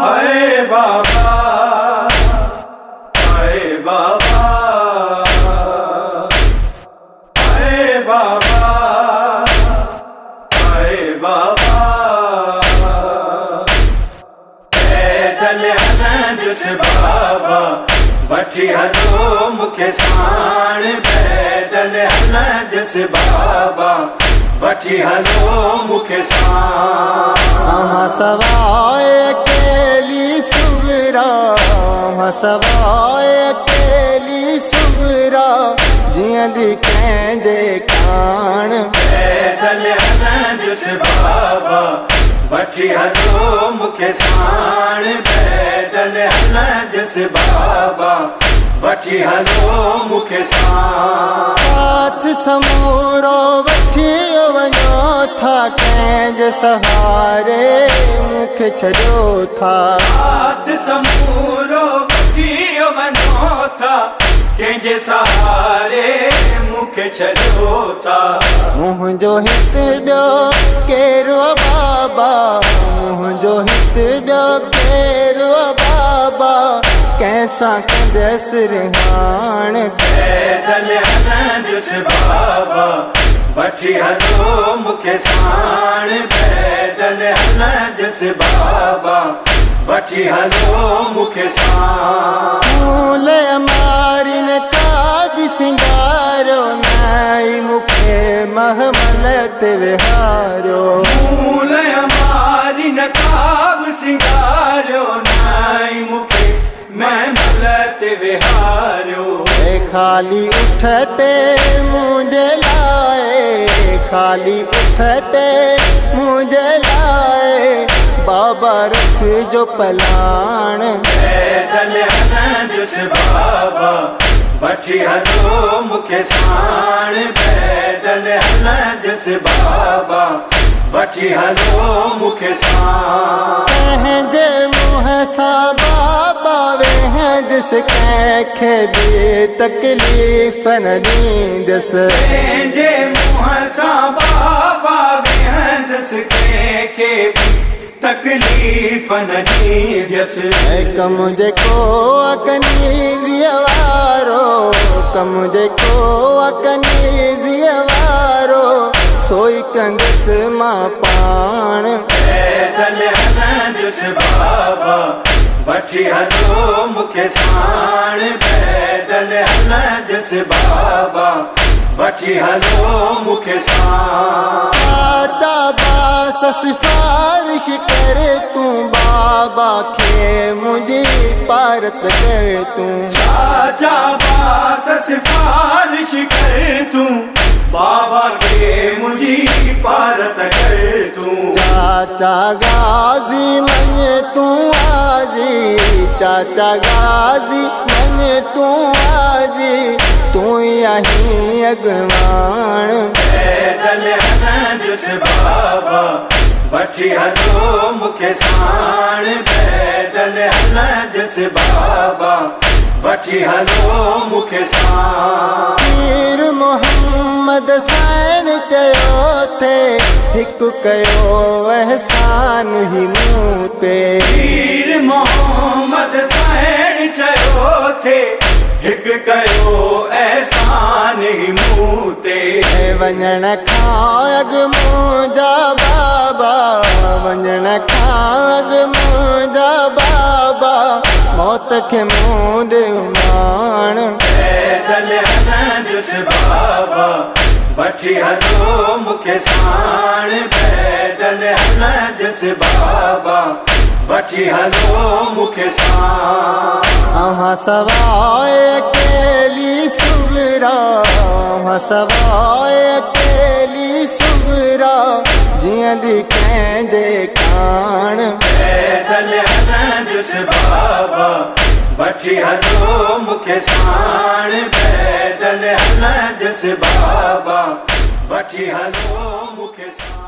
हाय बाबा, हाय बाबा, हाय बाबा, हाय बाबा। पैदल हलन जुस बाबा वठी हलो मुखे साण। पैदल हलन जुस बाबा वठी हलो मुखे साण। सवाय अकेली सुगरा, सवाय अकेली सुगरा, जियां दी कंहिंजे कान। पैदल हलन जुस बाबा वठी हलो मुखे साण। पैदल हलन जुस बाबा वठी हलो मुखे साण। हाथ समूरो वठी वञो था कंहिंजे सहारे, मुखे छॾियो था। हाथ समूरो वठी वञो था कंहिंजे सहारे, मुखे छॾियो था। मुंहिंजो हिते ॿियो केरु बाबा, मुंहिंजो हिते ॿियो केरु बाबा, कैसां कंदसि रिहाण। पैदल हलन जुस बाबा वठी हलो मुखे साण। पैदल हलन जुस बाबा वठी हलो मुखे साण। मूल मारी न का बि सिंगारो नाई, मुखे महमल ते विहारो। मूल मारी न का बि सिंगारो नाई, मुखे महमल ते विहारो। खाली उठते मुझे लाए, खाली उठते मुझे लाए, बाबा रख जो पलाण। पैदल हलन जुस बाबा वठी हलो मुखे साण। पैदल हलन जुस बाबा वठी हलो मुखे साण। कंहिंजे मुंहं सां बाबा वेहंदसि, कंहिंखे बि तकलीफ़ न ॾींदसि। कंहिंजे मुंहं सां बाबा वेहंदसि, कंहिंखे बि तकलीफ़ न ॾींदसि। कम जेको कनीज़ीअ वारो, कम जेको कनीज़ीअ वारो, सोई कंदसि मां पाण। पैदल हलन जुस बाबा वठी हलो मुखे साण। पैदल हलन जुस बाबा वठी हलो मुखे साण। चाचा बास सिफारिश कर तूं बाबा खे, मुंहिंजी पारत कर तूं। चाचा बास सिफारिश कर तूं बाबा खे, मुंहिंजी पारत कर तूं। चाचा गाज़ी मञ तूं आज़ी, चाचा गाज़ी मञ तूं आज़ी, तूं ई आहीं अॻवान। पैदल हलन जुस बाबा वठी हलो मुखे साण। पैदल हलन जुस बाबा वठी हलो मुखे साण। पीर मोहम्मद सैन चयो थे, हिकु कयो एहसान ही मूं ते। पीर मोहम्मद सैन चयो थे, हिकु कयो एहसान ही मूं ते। वञण खां अॻु मुंहिंजा बाबा, वञण खां अॻु मुंहिंजा बाबा, मौत खे मुंहुं ॾियो माण। पैदल हलन जुस बाबा वठी हलो मुखे साण। पैदल हलन जुस बाबा वठी हलो मुखे साण। सवाय अकेली सुगरा, सवाय अकेली सुगरा, जियां दी कंहिंजे कान। पैदल हलन जुस बाबा वठी हलो मुखे साण। पैदल हलन जुस बाबा वठी हलो मुखे साण।